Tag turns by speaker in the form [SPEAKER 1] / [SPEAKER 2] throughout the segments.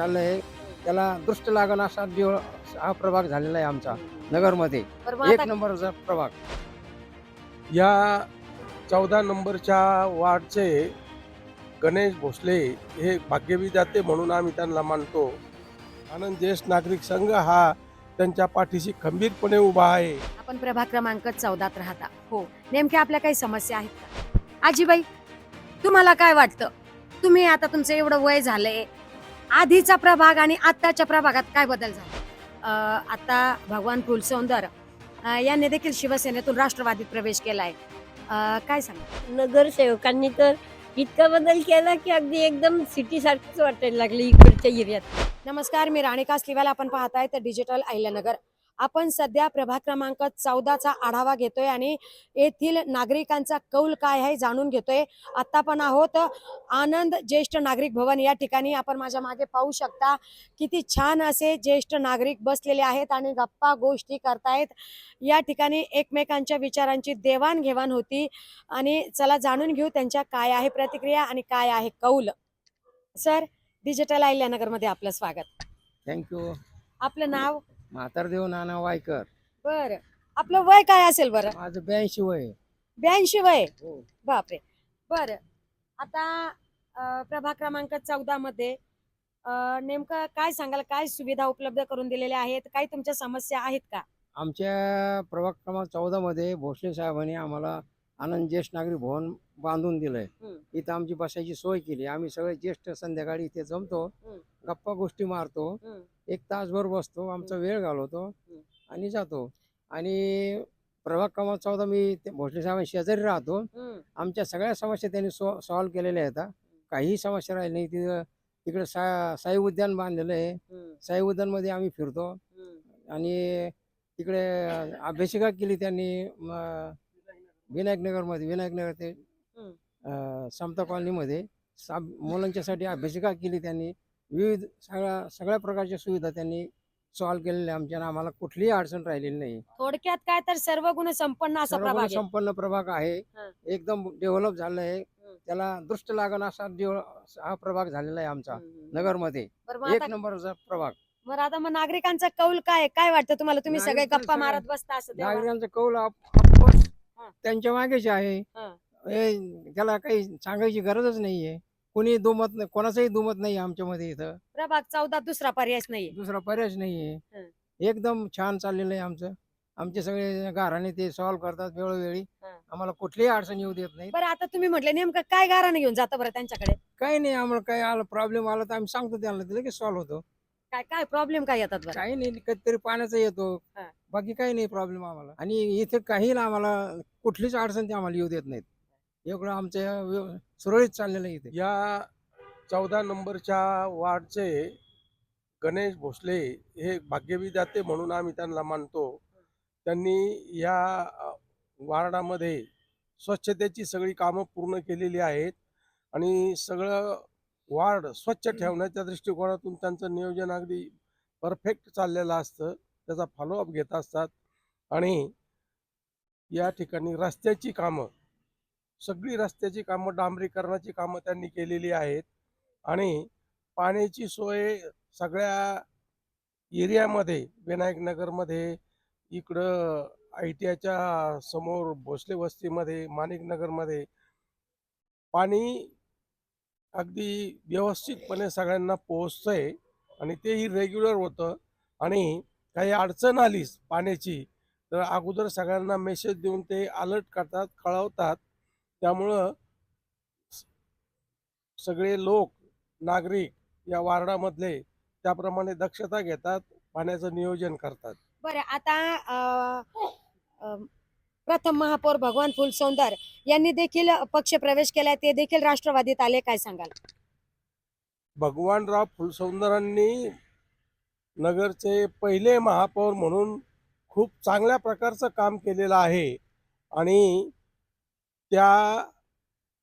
[SPEAKER 1] चाललंय त्याला दृष्ट लागण असा हा प्रभाग झालेला आहे आमचा नगरमध्ये.
[SPEAKER 2] बरं मग
[SPEAKER 1] एक
[SPEAKER 2] आता
[SPEAKER 1] नंबरचा प्रभाग.
[SPEAKER 3] या 14 नंबरच्या वार्डचे गणेश भोसले हे भाग्यविधाते म्हणून आम्ही त्यांना मानतो. आनंद ज्येष्ठ नागरिक संघ हा त्यांच्या पाठीशी खंबीरपणे उभा आहे.
[SPEAKER 2] आपण प्रभाग क्रमांक 14 राहता. हो, नेमक्या आपल्या काही समस्या आहेत का? आजीबाई, तुम्हाला काय वाटतं? तुम्ही आता तुमचं एवढं वय झालंय, आधीचा प्रभाग आणि आत्ताच्या प्रभागात काय बदल झाला? आता भगवान फुलसौंदर यांनी देखील शिवसेनेतून राष्ट्रवादीत प्रवेश केलाय. काय सांगा?
[SPEAKER 4] नगरसेवकांनी तर इतका बदल केला की अगदी एकदम सिटी सारखंच वाटायला लागली इकडच्या एरियात.
[SPEAKER 2] नमस्कार, मी राणी कासलीवाल. आपण पाहताय तर डिजिटल अहिल्यानगर. आपण सध्या प्रभाग क्रमांक 14चा आढावा घेतोय आणि येथील नागरिकांचा कौल काय आहे जाणून घेतोय. आता आपण आहोत आनंद ज्येष्ठ नागरिक भवन या ठिकाणी. आपण माझ्या मागे पाहू शकता किती छान असे ज्येष्ठ नागरिक बसलेले आहेत आणि गप्पा गोष्टी करतायत. या ठिकाणी एकमेकांच्या विचारांची देवाणघेवाण होती आणि चला जाणून घेऊ त्यांच्या काय आहे प्रतिक्रिया आणि काय आहे कौल. सर, डिजिटल अहिल्यानगर मध्ये आपलं स्वागत.
[SPEAKER 1] थँक्यू.
[SPEAKER 2] आपलं नाव?
[SPEAKER 1] म्हातारदेव नाना वायकर.
[SPEAKER 2] बर, आपलं वय काय असेल बरं?
[SPEAKER 1] माझं 82 वय आहे.
[SPEAKER 2] 82 वय?
[SPEAKER 1] हो.
[SPEAKER 2] बापरे. बर, आता प्रभाग क्रमांक 14 मध्ये नेमकं काय सांगाल? काय सुविधा उपलब्ध करून दिलेल्या आहेत? काही तुमच्या समस्या आहेत का?
[SPEAKER 1] आमच्या प्रभाग क्रमांक 14 मध्ये भोसले साहेबांनी आम्हाला आनंद ज्येष्ठ नागरिक भवन बांधून दिलंय. इथं आमची बसायची सोय केली. आम्ही सगळे ज्येष्ठ संध्याकाळी इथे जमतो, गप्पा गोष्टी मारतो, एक तासभर बसतो, आमचा वेळ घालवतो आणि जातो. आणि प्रभाग क्रमांक 14 मी भोसले साहेबांनी शेजारी राहतो. आमच्या सगळ्या समस्या त्यांनी सॉल्व्ह केलेल्या आहेत. काही समस्या राहिली नाही. तिकडे साई उद्यान बांधलेलं आहे. साई उद्यान मध्ये आम्ही फिरतो आणि तिकडे अभ्यासिका केली त्यांनी विनायकनगर ते समता कॉलनीमध्ये मुलांच्यासाठी अभ्यासिका केली त्यांनी. विविध सगळ्या प्रकारच्या सुविधा त्यांनी सॉल्व्ह केलेल्या आमच्या. आम्हाला कुठलीही अडचण राहिलेली नाही.
[SPEAKER 2] थोडक्यात काय तर सर्व गुण संपन्न असा प्रभाग आहे.
[SPEAKER 1] संपन्न प्रभाग आहे. एकदम डेव्हलप झालं आहे. त्याला दृष्ट लागण असा हा प्रभाग झालेला आहे आमचा नगरमध्ये.
[SPEAKER 2] बरं, मग
[SPEAKER 1] एक
[SPEAKER 2] आता
[SPEAKER 1] नंबरचा प्रभाग.
[SPEAKER 2] बरं, आता मग नागरिकांचा कौल काय वाटतं तुम्हाला? तुम्ही सगळे
[SPEAKER 1] नागरिकांचं
[SPEAKER 2] गप्पा मारत
[SPEAKER 1] सगळं-
[SPEAKER 2] बसता असं तेव्हा?
[SPEAKER 1] नागरिकांचा कौल ऑफकोर्स
[SPEAKER 2] हा.
[SPEAKER 1] त्यांच्या मागेच आहे.
[SPEAKER 2] हा.
[SPEAKER 1] त्याला काही सांगायची गरजच नाहीये. कोणी दुमत नाही, कोणाचंही दुमत नाही आमच्यामध्ये. इथं
[SPEAKER 2] प्रभाग 14 दुसरा पर्यायच नाही.
[SPEAKER 1] दुसरा पर्यायच नाहीये.
[SPEAKER 2] हं.
[SPEAKER 1] एकदम छान चाललेलं आहे आमचं. आमचे सगळे घराणे ते सॉल्व्ह करतात वेळोवेळी.
[SPEAKER 2] हं.
[SPEAKER 1] आम्हाला कुठलीही अडचण येऊ देत नाही.
[SPEAKER 2] बरं, आता तुम्ही म्हटले नेमकं काय गारानं घेऊन जातं बरं त्यांच्याकडे?
[SPEAKER 1] काही नाही, आम्हाला काही आलं प्रॉब्लेम आला तर आम्ही सांगतो त्यांना, ते लगेच सॉल्व्ह होतो.
[SPEAKER 2] काय काय प्रॉब्लेम काय येतात बरं?
[SPEAKER 1] काही नाही, कधीतरी पाण्याचा येतो,
[SPEAKER 2] हा.
[SPEAKER 1] बाकी काही नाही प्रॉब्लेम आम्हाला. आणि इथे काही आम्हाला कुठलीच अडचण ते आम्हाला येऊ देत नाहीत. एवढं आमचं सुरळीत चाललेलं आहे इथे.
[SPEAKER 3] या 14 नंबरच्या वार्डचे गणेश भोसले हे भाग्यविधाते म्हणून आम्ही त्यांना मानतो. त्यांनी या वार्डामध्ये स्वच्छतेची सगळी कामं पूर्ण केलेली आहेत आणि सगळं वार्ड स्वच्छ ठेवण्याच्या दृष्टिकोनातून त्यांचं नियोजन अगदी परफेक्ट चाललेलं असतं. त्याचा फॉलोअप घेत असतात. आणि या ठिकाणी रस्त्याची कामं, सगळी रस्त्याची कामं, डांबरीकरणाची कामं त्यांनी केलेली आहेत. आणि पाण्याची सोय सगळ्या एरियामध्ये, विनायकनगरमध्ये, इकडं ITIच्या समोर भोसले वस्तीमध्ये, माणिकनगरमध्ये पाणी अगदी व्यवस्थितपणे सगळ्यांना पोहोचतंय आणि तेही रेग्युलर होतं. आणि काही अडचण आलीच पाण्याची तर अगोदर सगळ्यांना मेसेज देऊन ते अलर्ट करतात, कळवतात. त्यामुळं सगळे लोक, नागरिक या वार्डामधले त्याप्रमाणे दक्षता घेतात, पाण्याचं नियोजन करतात.
[SPEAKER 2] बरं, आता प्रथम महापौर भगवान फुलसौंदर यांनी देखील पक्ष प्रवेश केलाय. ते देखील राष्ट्रवादीत आले. काय सांगाल?
[SPEAKER 3] भगवानराव फुलसौंदरांनी नगरचे पहिले महापौर म्हणून खूप चांगल्या प्रकारचं काम केलेलं आहे. आणि त्या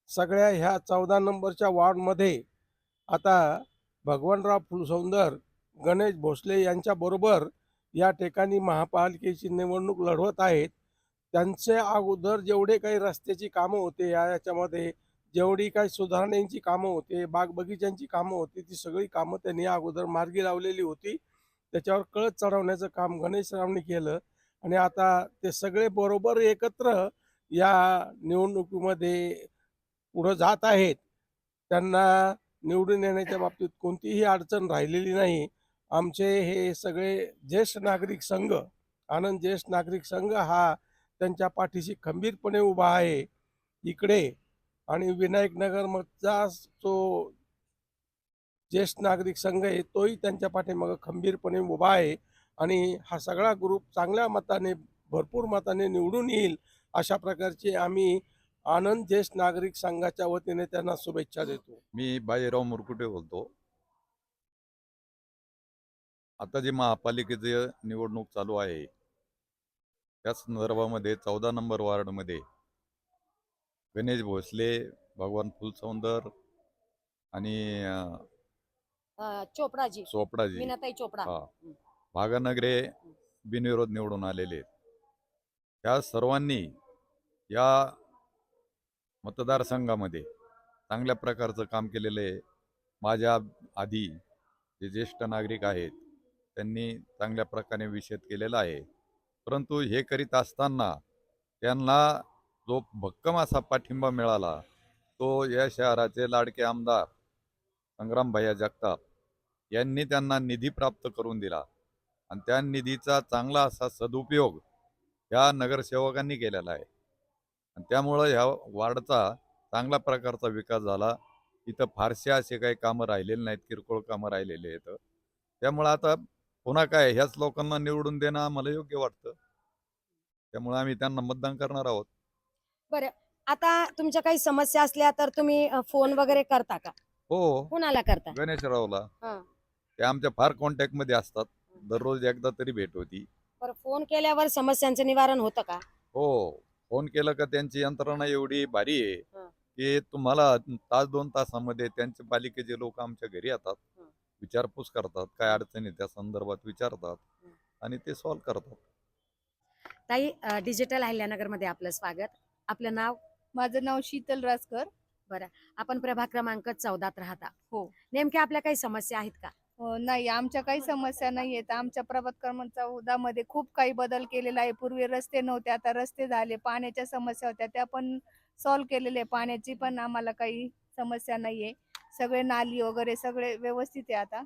[SPEAKER 3] सगळ्या ह्या 14 नंबरच्या वार्डमध्ये आता भगवानराव फुलसौंदर गणेश भोसले यांच्याबरोबर या ठिकाणी महापालिकेची निवडणूक लढवत आहेत. त्यांचे अगोदर जेवढे काही रस्त्याची कामं होते याच्यामध्ये जेवढी काही सुधारणेची कामं होते, बाग बगीच्यांची कामं होती, ती सगळी कामं त्यांनी अगोदर मार्गी लावलेली होती. त्याच्यावर कळस चढवण्याचं काम गणेशरावनी केलं आणि आता ते सगळे बरोबर एकत्र या निवडणुकीमध्ये पुढं जात आहेत. त्यांना निवडून येण्याच्या बाबतीत कोणतीही अडचण राहिलेली नाही. आमचे हे सगळे ज्येष्ठ नागरिक संघ, आनंद ज्येष्ठ नागरिक संघ हा त्यांच्या पाठीशी खंबीरपणे उभा आहे. इकडे आणि विनायकनगरमधचा जो ज्येष्ठ नागरिक संघ आहे तोही त्यांच्या पाठीमागं खंबीरपणे उभा आहे आणि हा सगळा ग्रुप चांगल्या मताने, भरपूर मताने निवडून येईल अशा प्रकारची आम्ही आनंद ज्येष्ठ नागरिक संघाच्या वतीने त्यांना शुभेच्छा देतो.
[SPEAKER 5] मी बाजीराव मुरकुटे बोलतो. आता जी महापालिकेची निवडणूक चालू आहे त्या संदर्भामध्ये 14 नंबर वार्डमध्ये गणेश भोसले, भगवान फुलसौंदर आणि
[SPEAKER 2] चोपडाजी,
[SPEAKER 5] चोपडाजी
[SPEAKER 2] मीनाताई चोपडा.
[SPEAKER 5] हा भागानगरे बिनविरोध निवडून आलेले आहेत. त्या सर्वांनी या मतदारसंघामध्ये चांगल्या प्रकारचं काम केलेलं आहे. माझ्या आधी जे ज्येष्ठ नागरिक आहेत त्यांनी चांगल्या प्रकारे विषद केलेला आहे. परंतु हे करीत असताना त्यांना जो भक्कम असा पाठिंबा मिळाला तो या शहराचे लाडके आमदार संग्रामभैया जगताप यांनी त्यांना निधी प्राप्त करून दिला आणि त्या निधीचा चांगला असा सदुपयोग या नगरसेवकांनी केलेला आहे आणि त्यामुळं ह्या वार्डचा चांगल्या प्रकारचा विकास झाला. इथं फारसे असे काही कामं राहिलेले नाहीत, किरकोळ कामं राहिलेले आहेत. त्यामुळं आता पुन्हा काय ह्याच लोकांना निवडून देणं आम्हाला योग्य वाटतं. त्यामुळे आम्ही त्यांना मतदान करणार आहोत.
[SPEAKER 2] बरं, आता तुमच्या काही समस्या असल्या तर तुम्ही फोन वगैरे करता का?
[SPEAKER 5] हो,
[SPEAKER 2] कुणाला करता?
[SPEAKER 5] गणेशरावला.
[SPEAKER 2] हा.
[SPEAKER 5] ते आमच्या फार कॉन्टॅक्ट मध्ये असतात. दररोज एकदा तरी भेट होती.
[SPEAKER 2] बरं, फोन केल्यावर समस्यांचं निवारण होतं का?
[SPEAKER 5] हो, फोन केलं का त्यांची यंत्रणा एवढी भारी आहे
[SPEAKER 2] हं.
[SPEAKER 5] की तुम्हाला तास 2 तासामध्ये त्यांचे पालिकेचे लोक आमच्या घरी येतात,
[SPEAKER 2] हं.
[SPEAKER 5] विचारपूस करतात, काय अडचणी त्या संदर्भात विचारतात
[SPEAKER 2] हं.
[SPEAKER 5] आणि ते सॉल्व्ह करतात.
[SPEAKER 2] ताई, डिजिटल अहिल्यानगरमध्ये आपलं स्वागत. आपलं नाव?
[SPEAKER 6] माझं नाव शीतल रासकर.
[SPEAKER 2] आपण प्रभाग क्रमांक 14त राहता.
[SPEAKER 6] हो.
[SPEAKER 2] नेमक्या आपल्या काही समस्या आहेत का?
[SPEAKER 6] नाही, आमच्या काही समस्या नाही आहेत. आमच्या प्रभाग क्रमांक 14 मध्ये खूप काही बदल केलेला आहे. पूर्वी रस्ते नव्हते, आता रस्ते झाले. पाण्याच्या समस्या होत्या त्या पण सॉल्व्ह केलेले. पाण्याची पण आम्हाला काही समस्या नाहीये. सगळे नाली वगैरे सगळे व्यवस्थित आहे. आता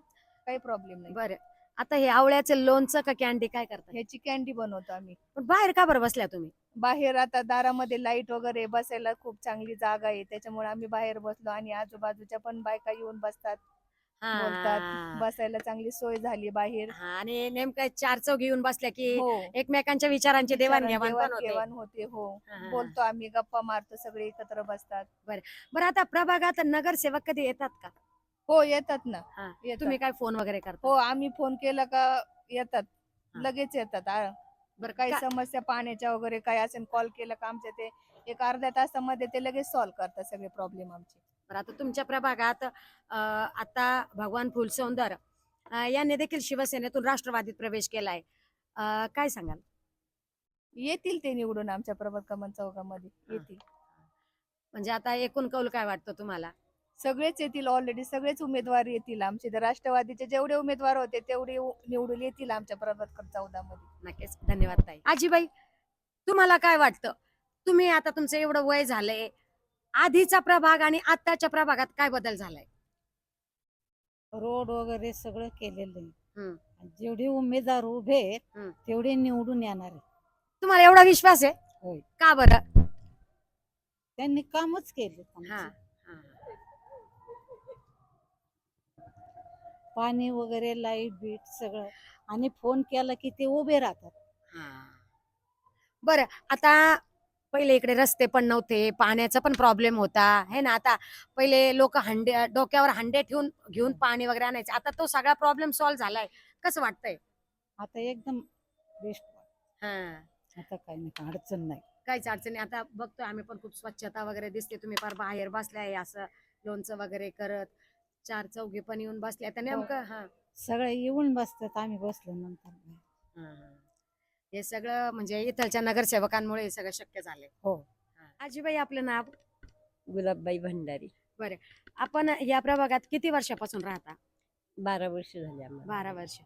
[SPEAKER 6] काही प्रॉब्लेम नाही.
[SPEAKER 2] बरं, आता हे आवळ्याचं लोणचं का कॅन्डी काय करता?
[SPEAKER 6] ह्याची कॅन्डी बनवतो आम्ही.
[SPEAKER 2] पण बाहेर का बरं बसल्या तुम्ही?
[SPEAKER 6] बाहेर आता दारामध्ये लाईट वगैरे बसायला खूप चांगली जागा आहे, त्याच्यामुळे आम्ही बाहेर बसलो आणि आजूबाजूच्या पण बायका येऊन बसतात, बोलतात.
[SPEAKER 2] हा.
[SPEAKER 6] बसायला चांगली सोय झाली बाहेर.
[SPEAKER 2] हा, आणि नेमकं 4 चौघी येऊन बसल्या की
[SPEAKER 6] हो,
[SPEAKER 2] एकमेकांच्या विचारांची देवाणघेवाण पण होते.
[SPEAKER 6] देवाणघेवाण होते. हो,
[SPEAKER 2] हा.
[SPEAKER 6] बोलतो आम्ही, गप्पा मारतो, सगळे एकत्र बसतात.
[SPEAKER 2] बरं, आता प्रभागात नगरसेवक कधी येतात का?
[SPEAKER 6] हो, येतात ना.
[SPEAKER 2] हा.
[SPEAKER 6] येतात.
[SPEAKER 2] तुम्ही काय फोन वगैरे करता?
[SPEAKER 6] हो, आम्ही फोन केला का येतात,
[SPEAKER 2] हा.
[SPEAKER 6] लगेच येतात.
[SPEAKER 2] बरं,
[SPEAKER 6] काही
[SPEAKER 2] का-
[SPEAKER 6] समस्या पाण्याच्या वगैरे काय असेल, कॉल केला का आमच्या ते एक अर्ध्या तासामध्ये ते लगेच सॉल्व्ह करतात सगळे प्रॉब्लेम आमचे.
[SPEAKER 2] बरं, आता तुमच्या प्रभागात आता भगवान फुलसौंदर यांनी देखील शिवसेनेतून राष्ट्रवादीत प्रवेश केलाय. काय सांगाल?
[SPEAKER 6] येतील ते निवडून आमच्या प्रभाग क्रमांक 14 मध्ये येतील.
[SPEAKER 2] म्हणजे आता एकूण कौल काय वाटतं तुम्हाला?
[SPEAKER 6] सगळेच येतील, ऑलरेडी सगळेच उमेदवार येतील. आमचे तर राष्ट्रवादीचे जेवढे उमेदवार होते तेवढे निवडून येतील आमच्या प्रभाग क्रमांक 14 मध्ये.
[SPEAKER 2] नक्कीच. धन्यवाद ताई. आजीबाई, तुम्हाला काय वाटतं? तुम्ही आता तुमचं एवढं वय झालंय, आधीचा प्रभाग आणि आताच्या प्रभागात काय बदल झालाय?
[SPEAKER 7] रोड वगैरे सगळं केलेलं
[SPEAKER 2] हम्म.
[SPEAKER 7] आहे. जेवढे उमेदवार उभे आहेत
[SPEAKER 2] हम्म.
[SPEAKER 7] तेवढे निवडून येणार आहे.
[SPEAKER 2] तुम्हाला एवढा विश्वास आहे?
[SPEAKER 7] होय.
[SPEAKER 2] का बरं?
[SPEAKER 7] त्यांनी कामच केले.
[SPEAKER 2] हा.
[SPEAKER 7] पाणी वगैरे, लाईट बीट सगळं, आणि फोन केला की ते उभे राहतात.
[SPEAKER 2] बरं, आता पहिले इकडे रस्ते पण नव्हते, पाण्याचा पण प्रॉब्लेम होता है ना. आता पहिले लोक डोक्यावर हंडे ठेवून घेऊन पाणी वगैरे आणायचे. आता तो सगळा प्रॉब्लेम सॉल्व्ह झालाय. कसं वाटतंय?
[SPEAKER 7] आता एकदम बेस्ट. आता काही नाही, अडचण नाही.
[SPEAKER 2] काहीच अडचणी. आता बघतोय आम्ही पण खूप स्वच्छता वगैरे दिसते. तुम्ही फार बाहेर बसलाय असं लोणचं वगैरे करत. 4 चौघी पण येऊन बसले. आता नेमकं हा.
[SPEAKER 7] सगळे येऊन बसतात, आम्ही बसलो नंतर.
[SPEAKER 2] हे सगळं म्हणजे इथलच्या नगरसेवकांमुळे हे सगळं शक्य झाले.
[SPEAKER 7] हो.
[SPEAKER 2] आजीबाई, आपलं नाव?
[SPEAKER 4] गुलाबबाई भंडारी.
[SPEAKER 2] आपण या प्रभागात किती वर्षापासून राहता?
[SPEAKER 4] 12 वर्ष झाले आम्हाला.
[SPEAKER 2] 12 वर्ष.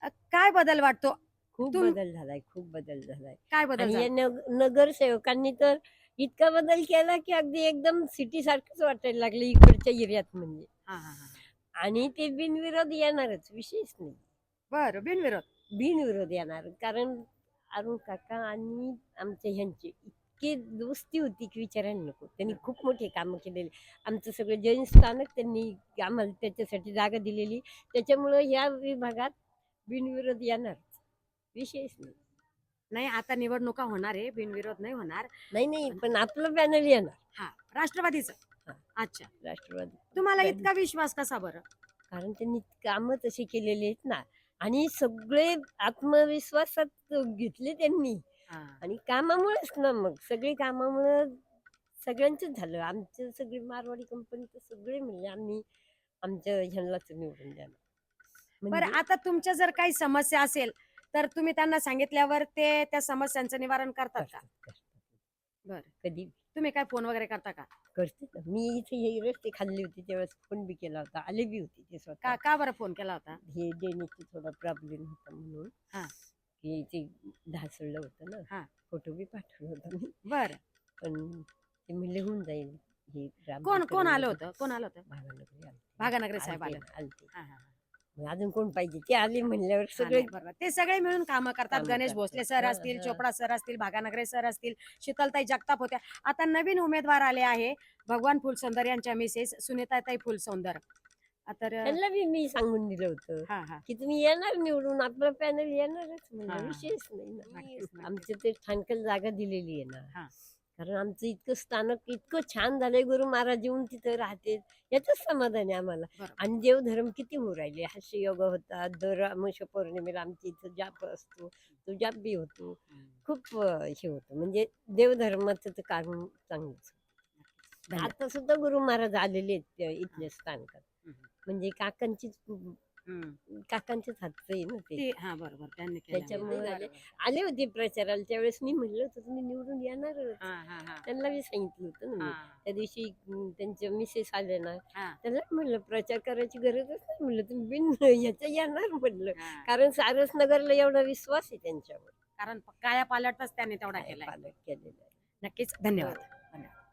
[SPEAKER 2] काय बदल वाटतो?
[SPEAKER 4] खूप
[SPEAKER 2] तुम-
[SPEAKER 4] बदल झालाय, खूप बदल झालाय.
[SPEAKER 2] काय बदल
[SPEAKER 4] आणि
[SPEAKER 2] झाला?
[SPEAKER 4] या नगरसेवकांनी तर इतका बदल केला की अगदी एकदम सिटी सारखंच वाटायला लागलं इकडच्या एरियात म्हणजे.
[SPEAKER 2] हा, हा, हा.
[SPEAKER 4] आणि ते बिनविरोध येणारच, विशेष नाही.
[SPEAKER 2] बरं, बिनविरोध.
[SPEAKER 4] बिनविरोध येणार, कारण अरुण काका आणि आमच्या ह्यांची इतकी दोस्ती होती की विचारायला नको. त्यांनी खूप मोठे कामं केलेले. आमचं सगळं जैन स्थानक त्यांनी आम्हाला त्याच्यासाठी जागा दिलेली. त्याच्यामुळं या विभागात बिनविरोध येणार, विशेष नाही.
[SPEAKER 2] नाही, आता निवडणुका होणार आहे, बिनविरोध नाही होणार.
[SPEAKER 4] नाही पण आपलं पॅनल येणार.
[SPEAKER 2] हा, राष्ट्रवादीचं.
[SPEAKER 4] हा.
[SPEAKER 2] अच्छा,
[SPEAKER 4] राष्ट्रवादी.
[SPEAKER 2] तुम्हाला
[SPEAKER 4] बॅन-
[SPEAKER 2] इतका विश्वास कसा बरं?
[SPEAKER 4] कारण त्यांनी कामं तशी केलेली आहेत ना, आणि सगळे आत्मविश्वासात घेतले त्यांनी.
[SPEAKER 2] हा.
[SPEAKER 4] आणि कामामुळेच ना, मग सगळी कामामुळं सगळ्यांचंच झालं. आमचं सगळी मारवाडी कंपनी तर सगळे म्हणले आम्ही आमच्या ह्यांनाच निवडून द्यायला.
[SPEAKER 2] बरं,
[SPEAKER 4] म्हणजे
[SPEAKER 2] आता तुमच्या जर काही समस्या असेल तर तुम्ही त्यांना सांगितल्यावर ते त्या समस्यांचं निवारण करतात का?
[SPEAKER 4] करतात.
[SPEAKER 2] बरं.
[SPEAKER 4] कधी
[SPEAKER 2] तुम्ही काय फोन वगैरे करता का?
[SPEAKER 4] करते ना. मी इथे हे रस्ते खाल्ले होते त्यावेळेस फोन बी केला होता, आले बी होते ते स्वतः.
[SPEAKER 2] का बरं फोन केला होता?
[SPEAKER 4] हे देण्याची थोडा प्रॉब्लेम होता म्हणून.
[SPEAKER 2] हा.
[SPEAKER 4] की ते ढासळलं होतं ना.
[SPEAKER 2] हा.
[SPEAKER 4] फोटो बी पाठवला होता मी.
[SPEAKER 2] बरं,
[SPEAKER 4] पण ते म्हणले होऊन जाईल. हे
[SPEAKER 2] कोण आलं होतं? कोण आलं होतं? भागानगरे साहेब आले.
[SPEAKER 4] आलते.
[SPEAKER 2] हा, हा, हा.
[SPEAKER 4] मग अजून कोण पाहिजे, ते आले म्हणल्यावर
[SPEAKER 2] हा,
[SPEAKER 4] सगळे
[SPEAKER 2] नाही, बरोबर. ते सगळे मिळून कामं करतात.
[SPEAKER 4] कामं
[SPEAKER 2] गणेश
[SPEAKER 4] करतात.
[SPEAKER 2] भोसले सर
[SPEAKER 4] हा,
[SPEAKER 2] असतील,
[SPEAKER 4] हा.
[SPEAKER 2] चोपडा सर असतील, भागानगरे सर असतील, शीतलताई जगताप होत्या. आता नवीन उमेदवार आले आहे, भगवान फुलसुंदर यांच्या मिसेस सुनीताताई फुलसुंदर. तर
[SPEAKER 4] त्यांना बी मी सांगून दिलं होतं
[SPEAKER 2] हा, हा.
[SPEAKER 4] की तुम्ही येणार निवडून, आपलं पॅनल येणारच
[SPEAKER 2] हा.
[SPEAKER 4] म्हणजे विशेष नाही ना.
[SPEAKER 2] नक्कीच, नक्कीच.
[SPEAKER 4] आमचं ते ठाणकल जागा दिलेली आहे
[SPEAKER 2] हा.
[SPEAKER 4] ना. कारण आमचं इतकं स्थानक इतकं छान झालंय, गुरु महाराज येऊन तिथं राहते, याच समाधान आहे आम्हाला.
[SPEAKER 2] बरोबर.
[SPEAKER 4] आणि देवधर्म किती होऊ राहिले, हास्य योग होता, दर अमावस्या पौर्णिमेला आमच्या इथं जाप असतो, तो जाप बी होतो. खूप हे होतं, म्हणजे देवधर्माचं तर कारण चांगलंच.
[SPEAKER 2] धन्यवाद.
[SPEAKER 4] आता सुद्धा गुरु महाराज आलेले आहेत त्या इथल्या स्थानकात.
[SPEAKER 2] हम्म.
[SPEAKER 4] म्हणजे काकांच्याच हातचं आहे ना ते.
[SPEAKER 2] हा, बरोबर. त्यांनी केलं.
[SPEAKER 4] त्याच्यामुळे
[SPEAKER 2] बरोबर.
[SPEAKER 4] आले होते प्रचाराला, त्यावेळेस मी म्हणलं होतं तुम्ही निवडून येणार.
[SPEAKER 2] हा, हा, हा.
[SPEAKER 4] त्यांना मी सांगितलं होतं ना मी.
[SPEAKER 2] हा,
[SPEAKER 4] त्या दिवशी त्यांच्या मिसेस आल्या ना,
[SPEAKER 2] हा,
[SPEAKER 4] त्यांना म्हणलं प्रचार करायची गरजच नाही म्हणलं, तुम्ही बिन ह्याच्या येणार म्हणलं.
[SPEAKER 2] हा.
[SPEAKER 4] कारण सारस नगरला एवढा विश्वास आहे त्यांच्यावर.
[SPEAKER 2] कारण काया पालटच त्यांनी तेवढा केलाय.
[SPEAKER 4] पालक केलेला आहे.
[SPEAKER 2] नक्कीच, धन्यवाद.